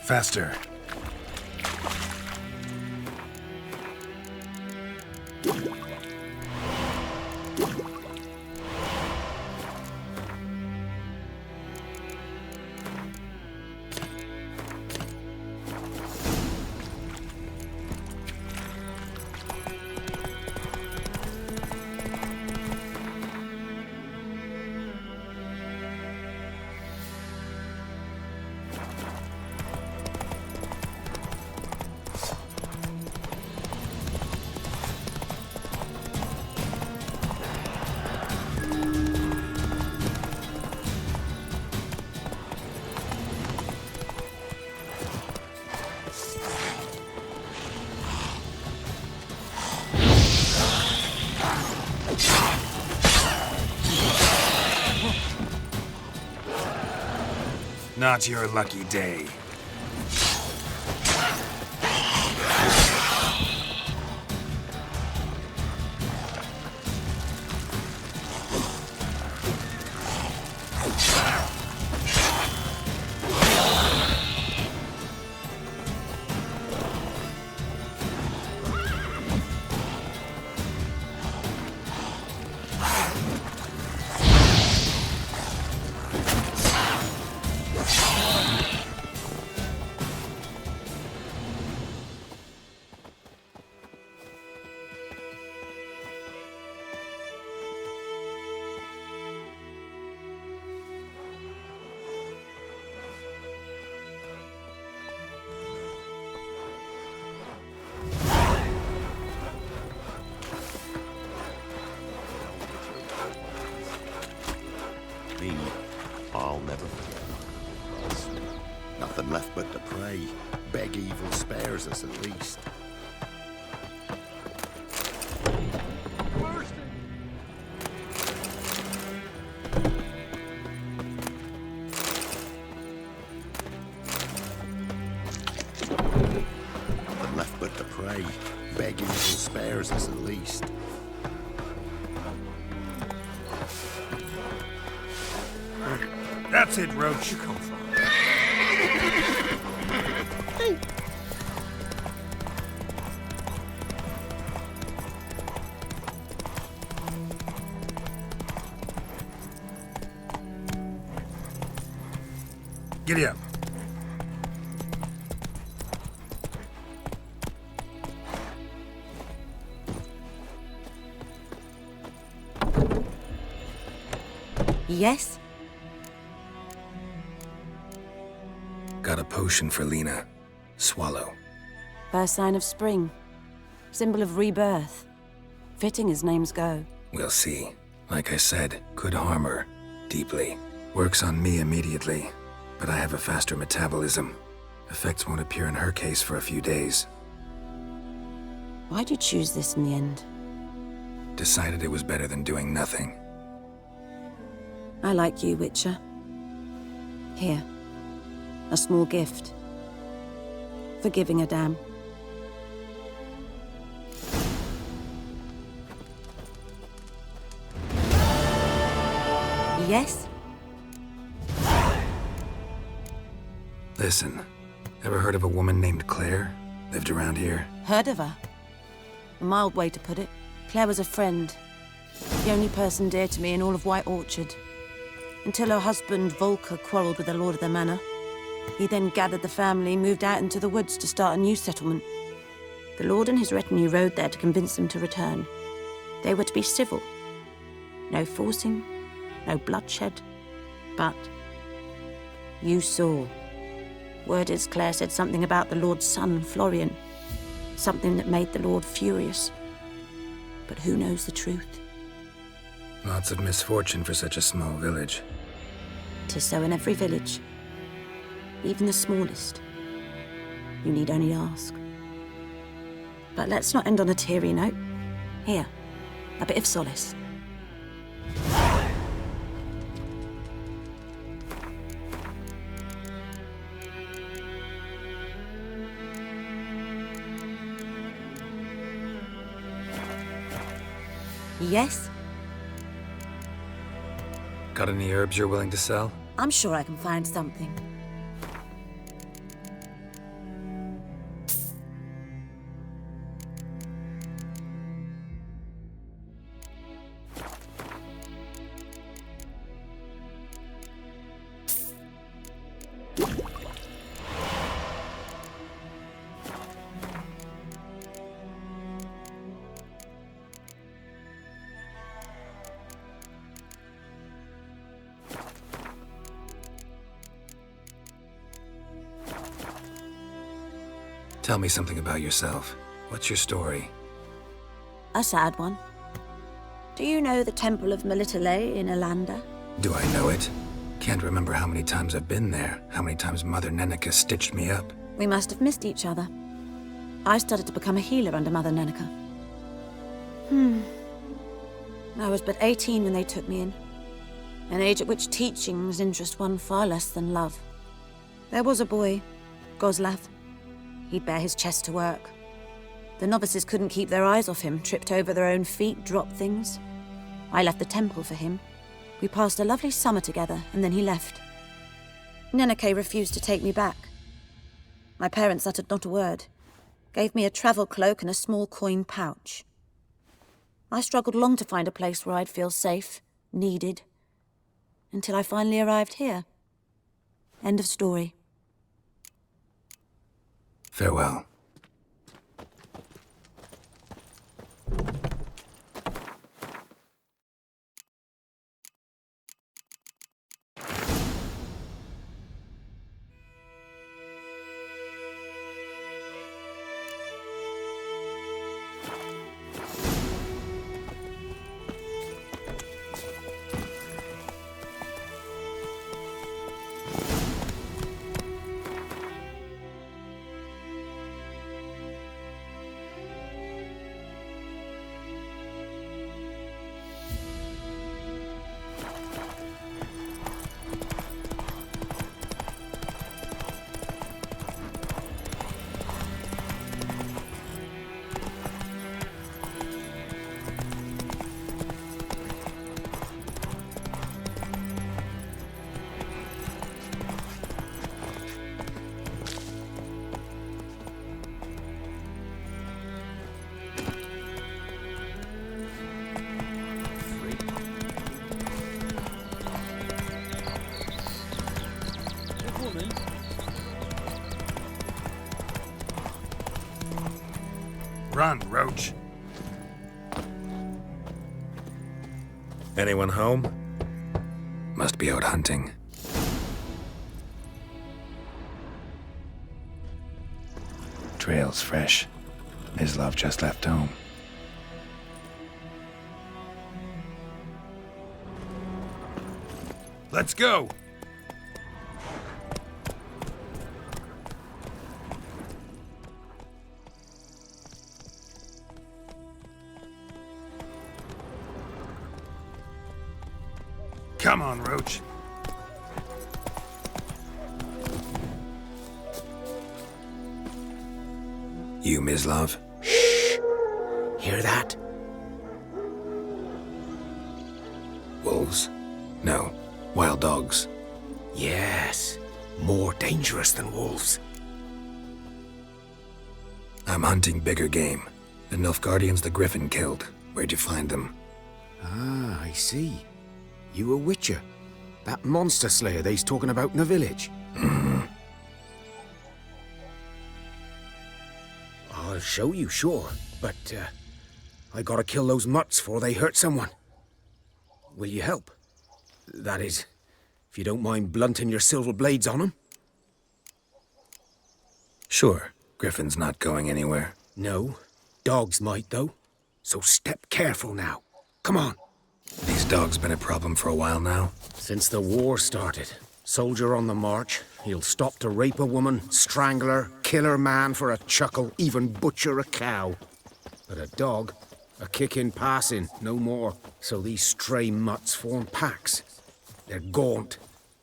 Faster. Not your lucky day. I'll never forget. Nothing left but to pray. Beg evil spares us at least. Nothing left but to pray. Beg evil spares us at least. That's it, Roach. You come from. Giddy up. Yes? Got a potion for Lena. Swallow. First sign of spring. Symbol of rebirth. Fitting as names go. We'll see. Like I said, could harm her. Deeply. Works on me immediately. But I have a faster metabolism. Effects won't appear in her case for a few days. Why'd you choose this in the end? Decided it was better than doing nothing. I like you, Witcher. Here. A small gift. For giving a damn. Yes? Listen, ever heard of a woman named Claire? Lived around here? Heard of her? A mild way to put it. Claire was a friend. The only person dear to me in all of White Orchard. Until her husband, Volker, quarreled with the lord of the manor. He then gathered the family, moved out into the woods to start a new settlement. The lord and his retinue rode there to convince them to return. They were to be civil. No forcing, no bloodshed. But you saw. Word is Claire said something about the lord's son, Florian. Something that made the lord furious. But who knows the truth? Lots of misfortune for such a small village. 'Tis so in every village. Even the smallest. You need only ask. But let's not end on a teary note. Here, a bit of solace. Yes? Got any herbs you're willing to sell? I'm sure I can find something. Tell me something about yourself. What's your story? A sad one. Do you know the Temple of Melitele in Alanda? Do I know it? Can't remember how many times I've been there, how many times Mother Neneka stitched me up. We must have missed each other. I started to become a healer under Mother Neneka. I was but 18 when they took me in. An age at which teachings interest one far less than love. There was a boy, Goslav. He'd bare his chest to work. The novices couldn't keep their eyes off him, tripped over their own feet, dropped things. I left the temple for him. We passed a lovely summer together, and then he left. Neneke refused to take me back. My parents uttered not a word, gave me a travel cloak and a small coin pouch. I struggled long to find a place where I'd feel safe, needed, until I finally arrived here. End of story. Farewell. Run, Roach. Anyone home? Must be out hunting. Trail's fresh. Mislav just left home. Let's go! Come on, Roach. You, Mislav? Hear that? Wolves? No. Wild dogs. Yes. More dangerous than wolves. I'm hunting bigger game. The Nilfgaardians the Griffin killed. Where'd you find them? Ah, I see. You a witcher. That monster slayer they's talking about in the village. I'll show you, sure. But, I gotta kill those mutts before they hurt someone. Will you help? That is, if you don't mind blunting your silver blades on them. Sure. Griffin's not going anywhere. No. Dogs might, though. So step careful now. Come on. These dogs been a problem for a while now. Since the war started. Soldier on the march. He'll stop to rape a woman, strangle her, kill her man for a chuckle, even butcher a cow. But a dog, a kick in passing, no more. So these stray mutts form packs. They're gaunt,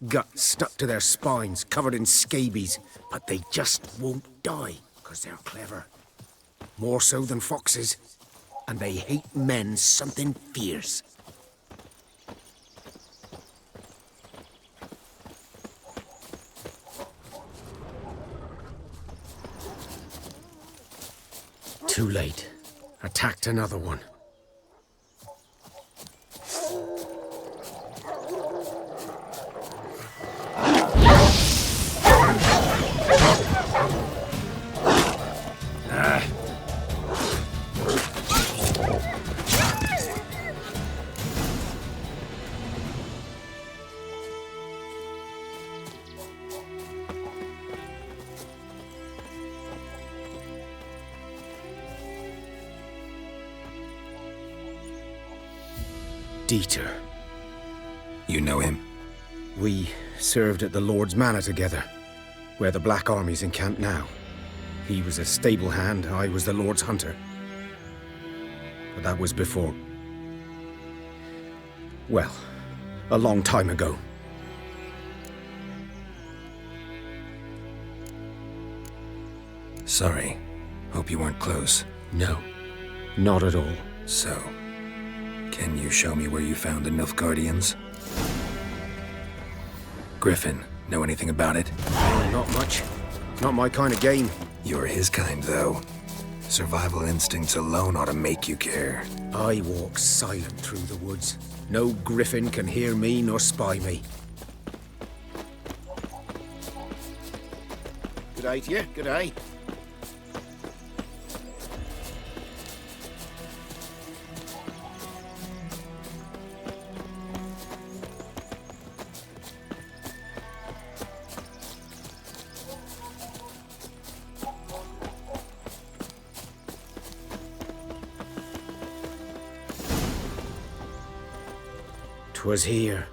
guts stuck to their spines, covered in scabies. But they just won't die, 'cause they're clever. More so than foxes. And they hate men something fierce. Too late. Attacked another one. Dieter. You know him? We served at the Lord's Manor together, where the Black Army's encamped now. He was a stable hand, I was the Lord's hunter. But that was before... well, a long time ago. Sorry. Hope you weren't close. No, not at all. So, can you show me where you found the Nilfgaardians? Griffin, know anything about it? Not much. It's not my kind of game. You're his kind, though. Survival instincts alone ought to make you care. I walk silent through the woods. No griffin can hear me nor spy me. Good day to you, good day. 'Twas here.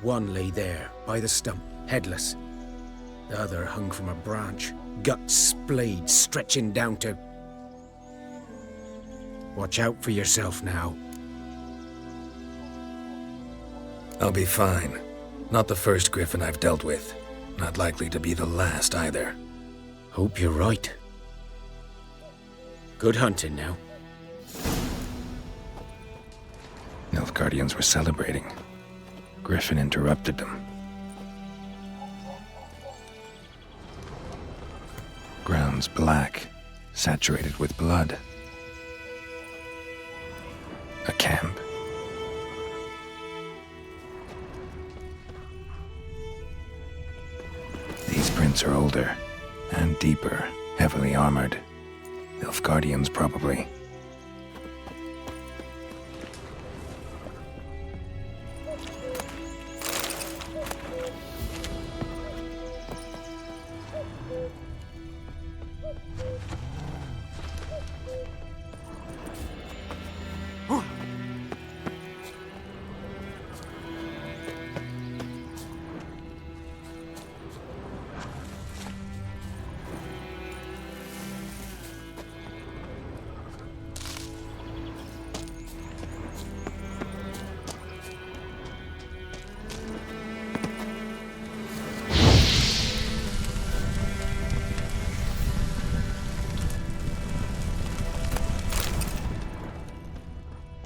One lay there, by the stump, headless. The other hung from a branch, guts splayed, stretching down to... Watch out for yourself now. I'll be fine. Not the first griffin I've dealt with. Not likely to be the last either. Hope you're right. Good hunting now. Nilfgaardians were celebrating. Griffin interrupted them. Ground's black, saturated with blood. A camp. These prints are older and deeper, heavily armored. Nilfgaardians, probably.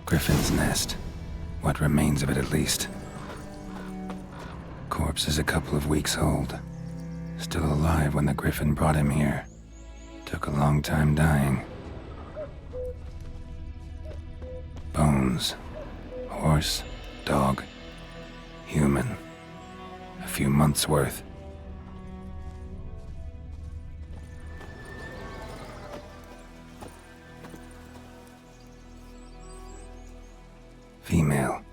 Griffin's nest. What remains of it, at least. Corpse is a couple of weeks old. Still alive when the griffin brought him here. Took a long time dying. Bones. Horse, dog, human. A few months' worth. Female.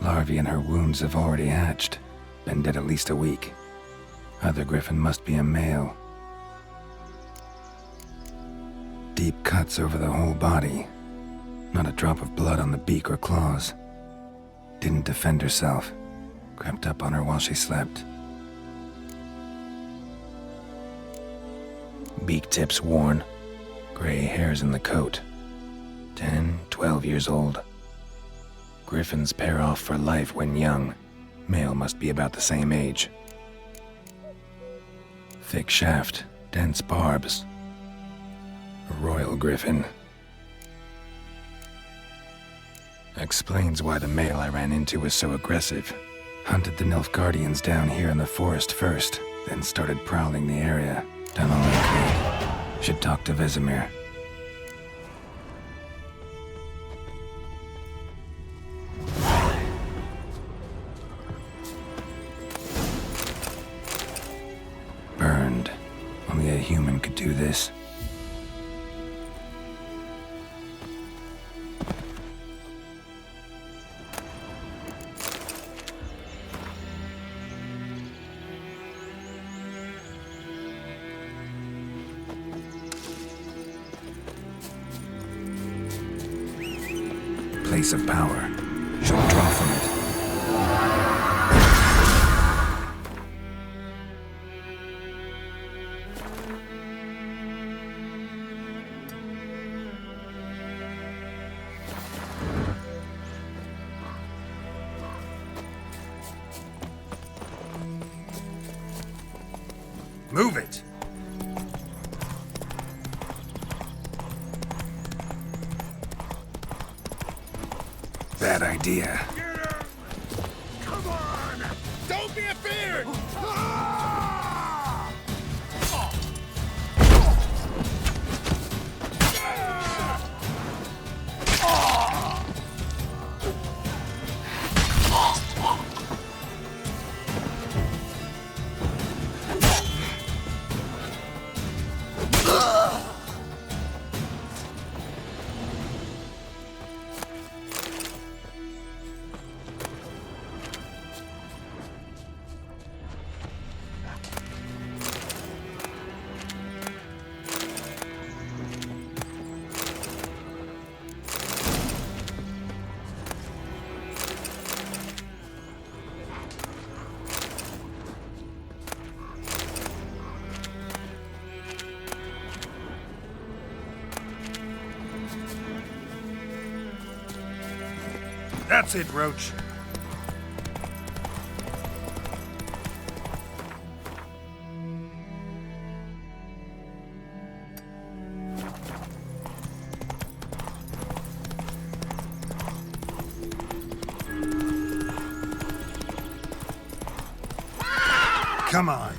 Larvae in her wounds have already hatched. Been dead at least a week. Other griffin must be a male. Deep cuts over the whole body. Not a drop of blood on the beak or claws. Didn't defend herself. Crept up on her while she slept. Beak tips worn. Gray hairs in the coat. 10, 12 years old. Griffins pair off for life when young. Male must be about the same age. Thick shaft, dense barbs. A royal griffin. Explains why the male I ran into was so aggressive. Hunted the Nilfgaardians down here in the forest first, then started prowling the area. Done all I could. Should talk to Vesemir. Burned. Only a human could do this. Place of power. should draw from it. Move it! Bad idea. Come on! Don't be afeard! That's it, Roach. Come on.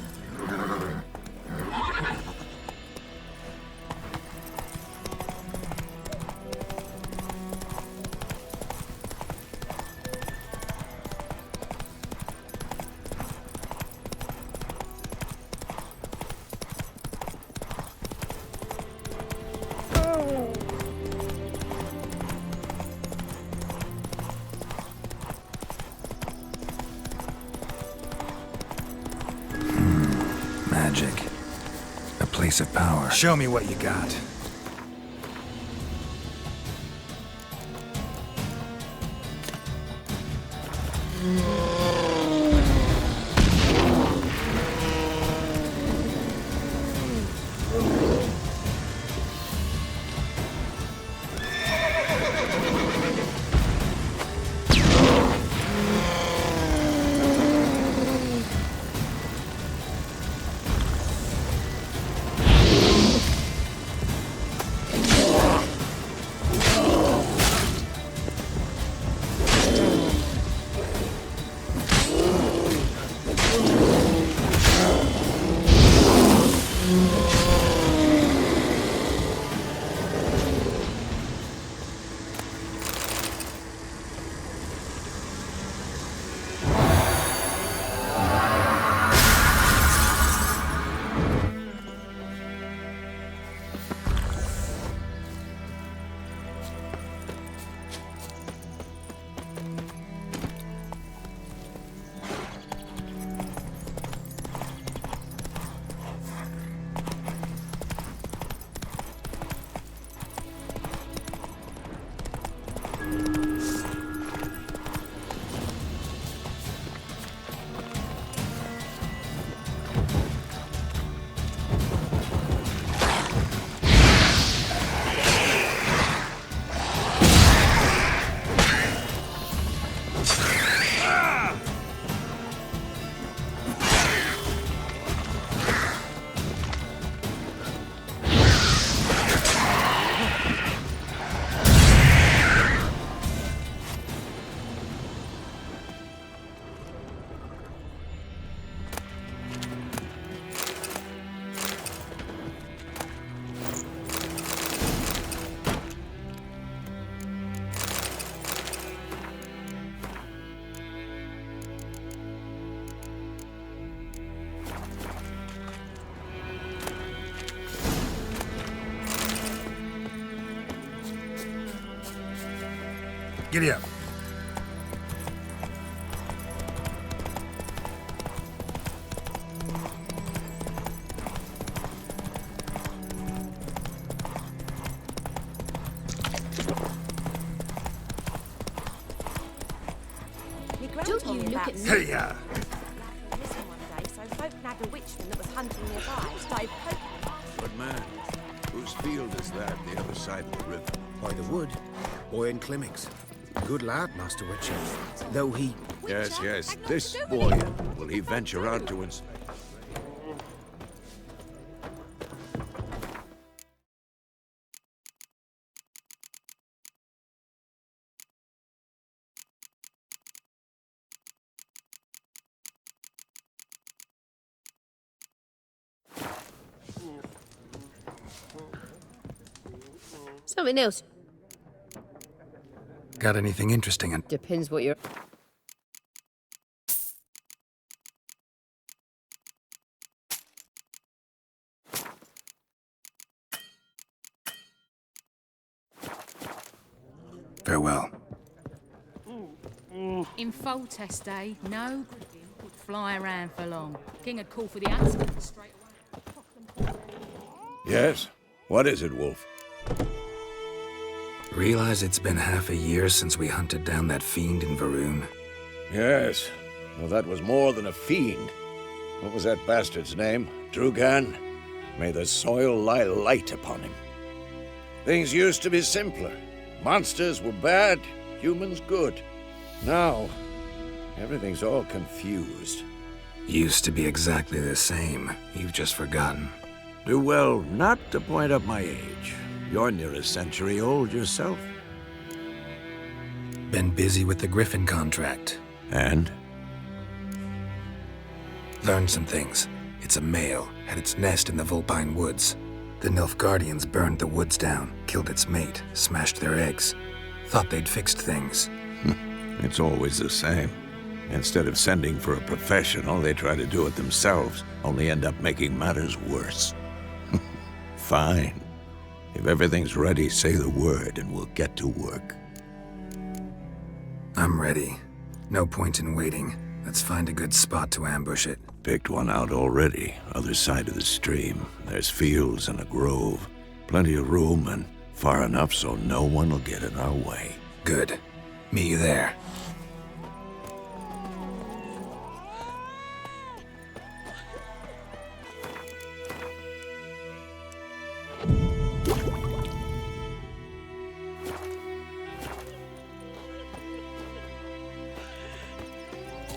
Magic. A place of power. Show me what you got. Giddy up. Hey, ya! Missing one day, so folk nabbed a witchman that was hunting nearby. Started poking him. But man, whose field is that the other side of the river? By the wood. Boy in Climmix. Good lad, Master Witcher. Though he... Yes, yes, this boy. Will he venture out to inspect? Something else. Got anything interesting in... Depends what you're... Farewell. In Foltest, eh? No griffin would fly around for long. King would call for the huntsman straight away. Yes? What is it, Wolf? Realize it's been half a year since we hunted down that fiend in Varun. Yes. Well, that was more than a fiend. What was that bastard's name? Drugan? May the soil lie light upon him. Things used to be simpler. Monsters were bad, humans good. Now, everything's all confused. Used to be exactly the same. You've just forgotten. Do well not to point up my age. You're near a century old yourself. Been busy with the Griffin contract. And? Learned some things. It's a male, had its nest in the Vulpine Woods. The Nilfgaardians burned the woods down, killed its mate, smashed their eggs. Thought they'd fixed things. It's always the same. Instead of sending for a professional, they try to do it themselves, only end up making matters worse. Fine. If everything's ready, say the word and we'll get to work. I'm ready. No point in waiting. Let's find a good spot to ambush it. Picked one out already, other side of the stream. There's fields and a grove. Plenty of room and far enough so no one will get in our way. Good. Meet you there.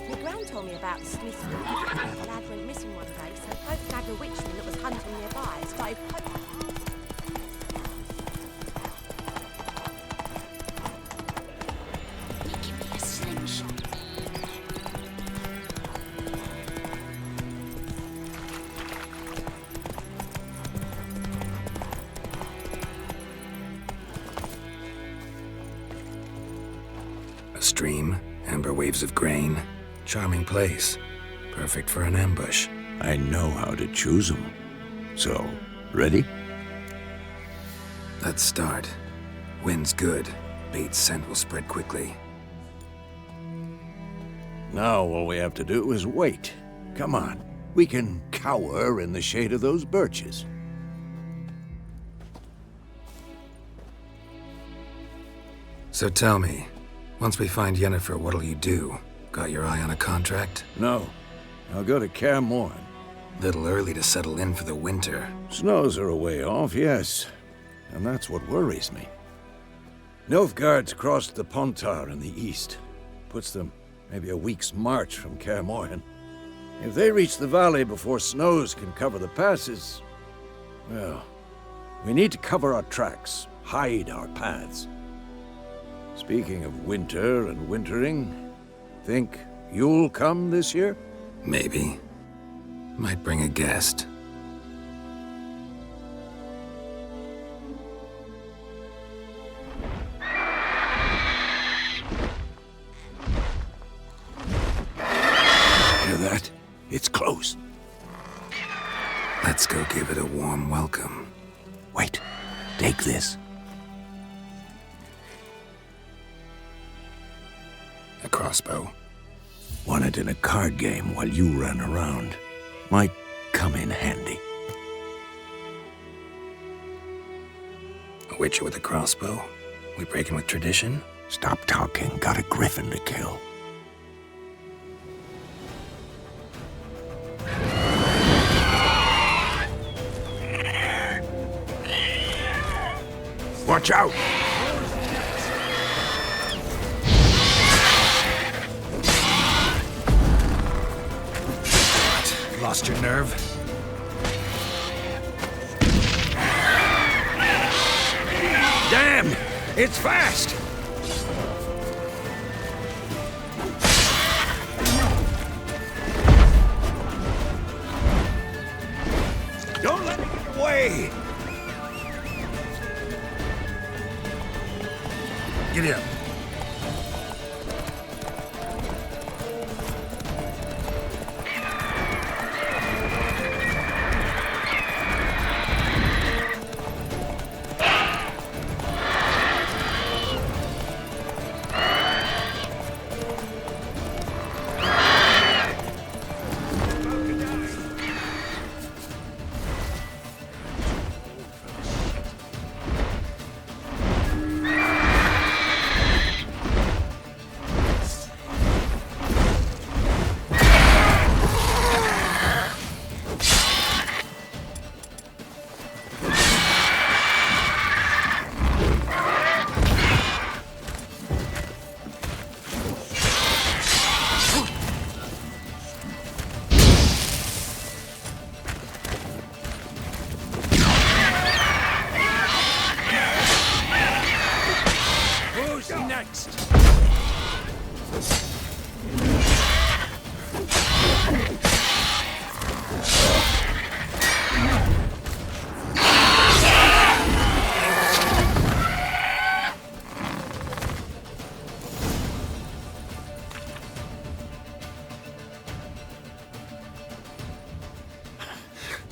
My gran told me about the Smith's wood. The lad went missing one day, so folk nabbed a witchman that was hunting nearby. Started poking. Give me a slingshot. A stream, amber waves of grain. Charming place. Perfect for an ambush. I know how to choose them. So, ready? Let's start. Wind's good. Bait's scent will spread quickly. Now all we have to do is wait. Come on. We can cower in the shade of those birches. So tell me, once we find Yennefer, what'll you do? Got your eye on a contract? No. I'll go to Kaer Morhen. Little early to settle in for the winter. Snows are a way off, yes. And that's what worries me. Nilfgaard's crossed the Pontar in the east. Puts them maybe a week's march from Kaer Morhen. If they reach the valley before snows can cover the passes, well, we need to cover our tracks, hide our paths. Speaking of winter and wintering, think you'll come this year? Maybe. Might bring a guest. Hear that? It's close. Let's go give it a warm welcome. Wait, take this. A crossbow. Won it in a card game while you ran around. Might come in handy. A witcher with a crossbow? We breaking with tradition? Stop talking. Got a griffin to kill. Watch out! Lost your nerve? Damn! It's fast! Don't let it get away! Giddy up.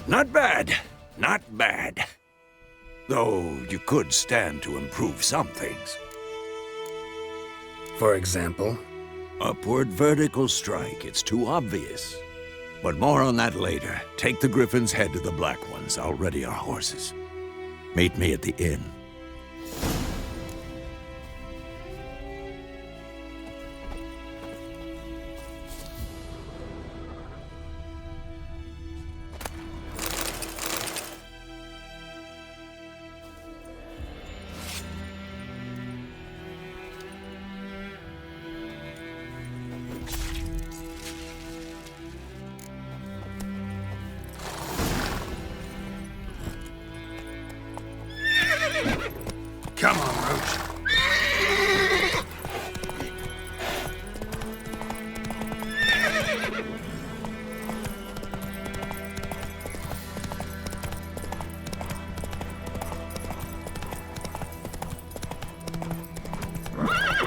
Not bad. Not bad. Though you could stand to improve some things. For example? Upward vertical strike. It's too obvious. But more on that later. Take the Griffin's head to the Black Ones. I'll ready our horses. Meet me at the inn. Come on, Roach.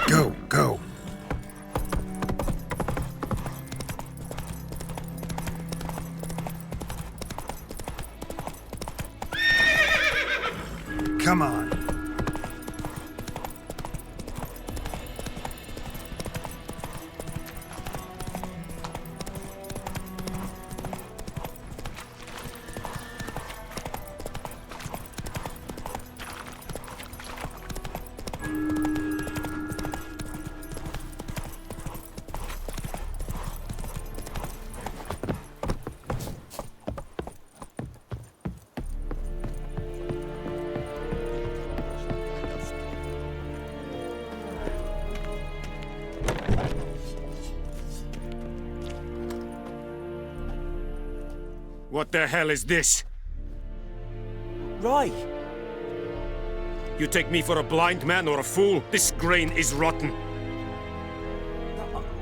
Go, go. Come on. What the hell is this? Right. You take me for a blind man or a fool? This grain is rotten.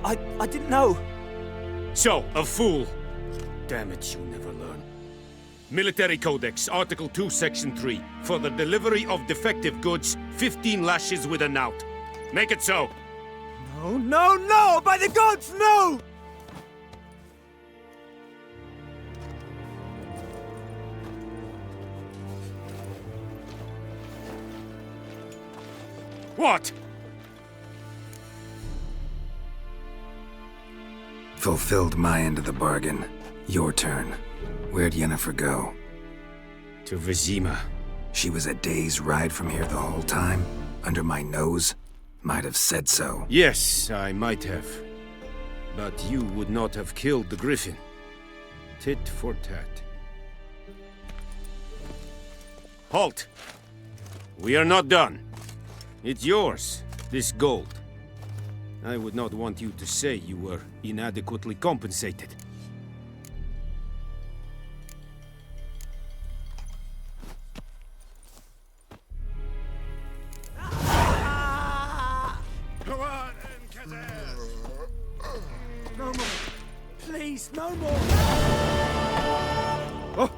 I didn't know. So, a fool. Damn it, you never learn. Military Codex, Article 2, Section 3. For the delivery of defective goods, 15 lashes with a knout. Make it so. No, no, no! By the gods, no! What? Fulfilled my end of the bargain. Your turn. Where'd Yennefer go? To Vizima. She was a day's ride from here the whole time? Under my nose? Might have said so. Yes, I might have. But you would not have killed the Griffin. Tit for tat. Halt! We are not done. It's yours, this gold. I would not want you to say you were inadequately compensated. Go on, Encazers! No more. Please, no more. Oh!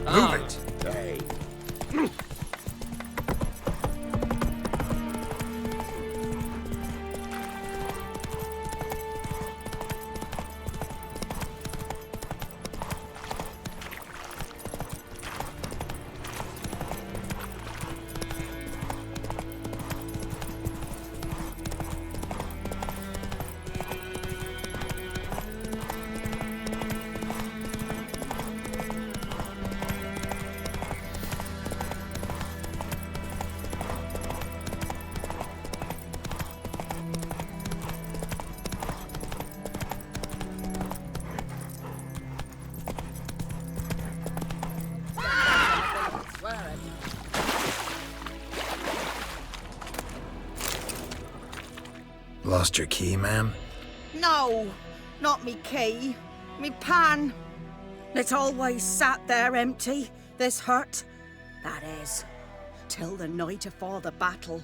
Move it! Hey, Lost your key, ma'am? No, not me key. Me pan. It's always sat there empty, this hut. That is, till the night afore the battle.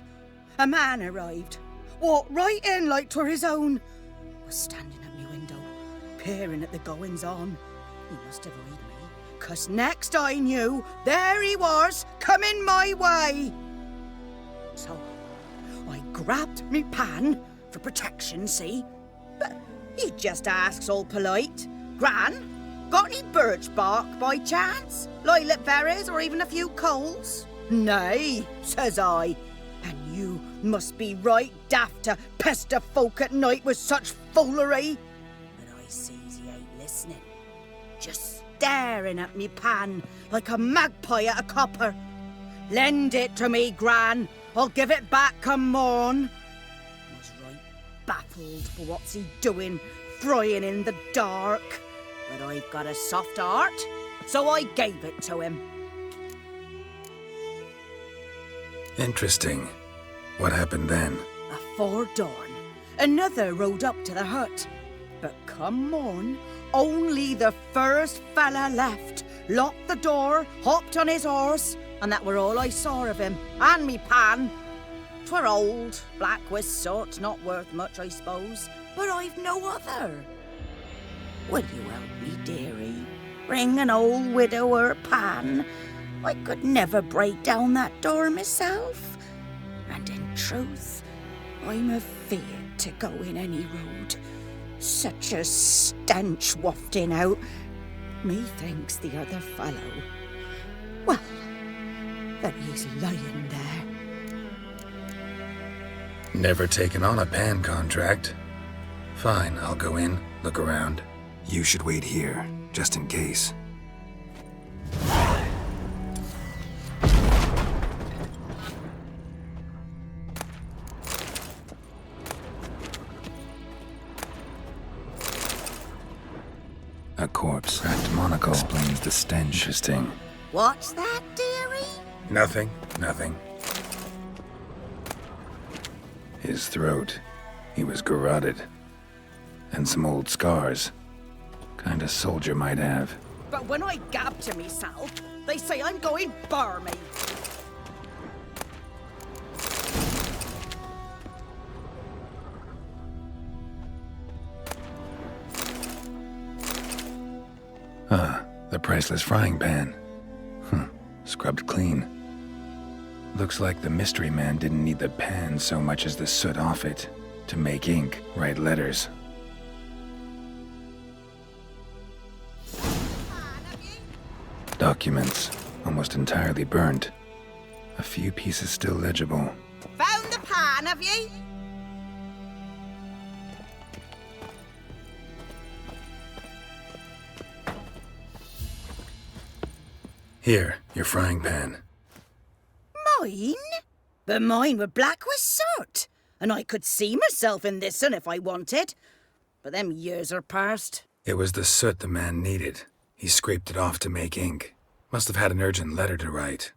A man arrived, walked right in like 'twere his own. Was standing at me window, peering at the goings-on. He must have eyed me, 'cause next I knew, there he was, coming my way. So, I grabbed me pan, for protection, see? But he just asks all polite, Gran, got any birch bark by chance? Lilac berries or even a few coals? Nay, says I. And you must be right daft to pester folk at night with such foolery. But I sees he ain't listening. Just staring at me pan like a magpie at a copper. Lend it to me, Gran. I'll give it back come morn. Was right baffled for what's he doing, frying in the dark. But I've got a soft heart, so I gave it to him. Interesting. What happened then? Afore dawn, another rode up to the hut. But come morn, only the first fella left, locked the door, hopped on his horse, and that were all I saw of him, and me pan. 'Twere old, black with soot, not worth much, I suppose, but I've no other. Will you help me, dearie? Bring an old widower pan. I could never break down that door myself. And in truth, I'm afeard to go in any road. Such a stench wafting out. Methinks the other fellow, well, that he's lying there. Never taken on a pan contract. Fine, I'll go in, look around. You should wait here, just in case. A corpse. Cracked monocle explains the stench. Interesting. What's that, dearie? Nothing, nothing. His throat. He was garroted. And some old scars. Kind of soldier might have. But when I gab to myself, they say I'm going barmy. Ah, the priceless frying pan. Scrubbed clean. Looks like the mystery man didn't need the pan so much as the soot off it to make ink, write letters. Documents, almost entirely burnt. A few pieces still legible. Found the pan, have ye? Here, your frying pan. Mine? But mine were black with soot, and I could see myself in this one if I wanted. But them years are past. It was the soot the man needed. He scraped it off to make ink. Must have had an urgent letter to write.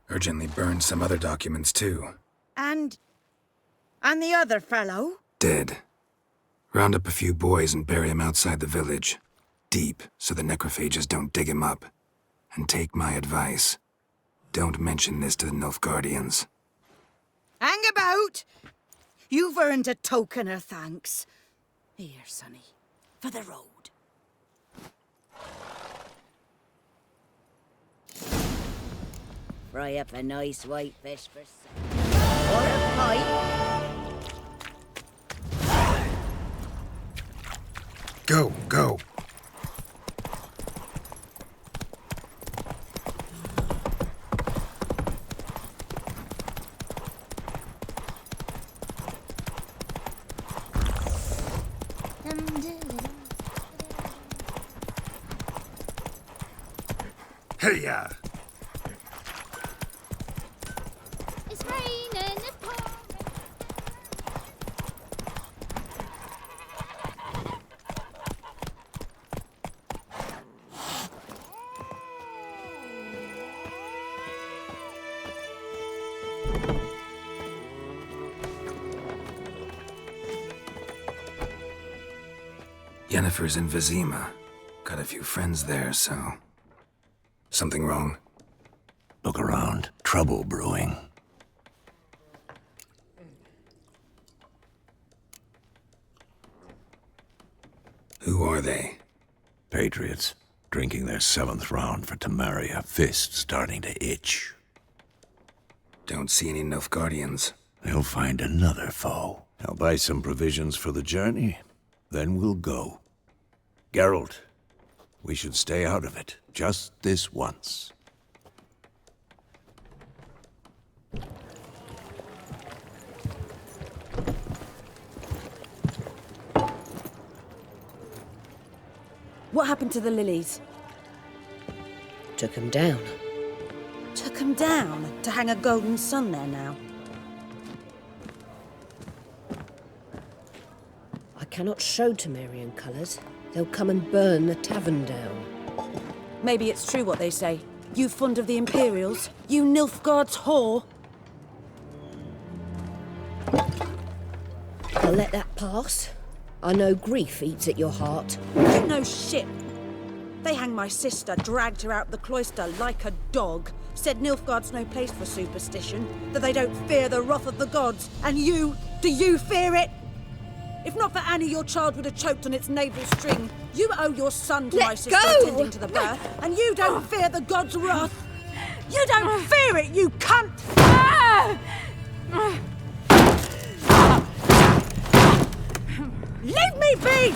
Urgently burned some other documents too. And the other fellow? Dead. Round up a few boys and bury him outside the village. Deep, so the necrophages don't dig him up. And take my advice. Don't mention this to the Nilfgaardians. Hang about! You've earned a token of thanks. Here, sonny, for the road. Fry up a nice white fish for supper. Or a pie. Go, go! Hey-ya! It's raining, it's pouring. Yennefer's in Vizima. Got a few friends there, so... Something wrong? Look around. Trouble brewing. Who are they? Patriots. Drinking their 7th round for Temeria. Fist starting to itch. Don't see any Nilfgaardians. They'll find another foe. I'll buy some provisions for the journey. Then we'll go. Geralt, we should stay out of it. Just this once. What happened to the lilies? Took 'em down. Took 'em down to hang a golden sun there now. I cannot show Temerian colours. They'll come and burn the tavern down. Maybe it's true what they say. You fond of the Imperials? You Nilfgaard's whore? I'll let that pass. I know grief eats at your heart. You know shit. They hanged my sister, dragged her out the cloister like a dog. Said Nilfgaard's no place for superstition, that they don't fear the wrath of the gods. And you, do you fear it? If not for Annie, your child would have choked on its navel string. You owe your son to my sister attending to the birth, and you don't fear the gods' wrath. You don't fear it, you cunt! Leave me be!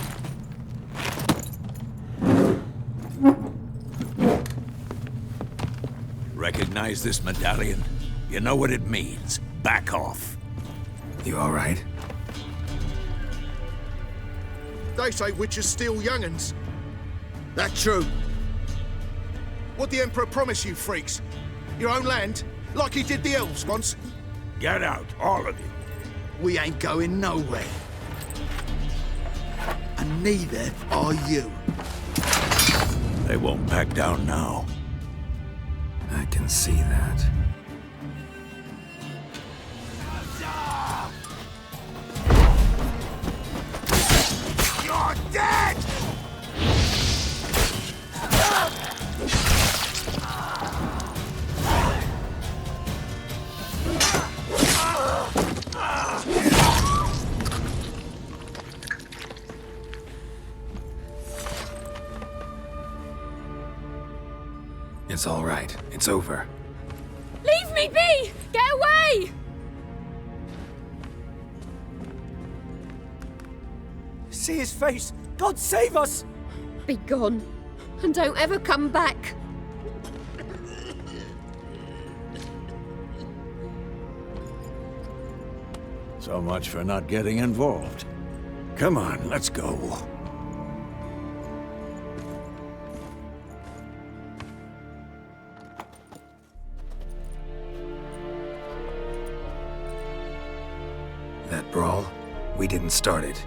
Recognize this medallion? You know what it means. Back off. You all right? They say witches steal young'uns. That true? What the Emperor promise you, freaks? Your own land? Like he did the elves once? Get out, all of you. We ain't going nowhere. And neither are you. They won't back down now. I can see that. You're dead! It's all right. It's over. Leave me be! Get away! See his face! God save us! Be gone, and don't ever come back. So much for not getting involved. Come on, let's go. all, we didn't start it.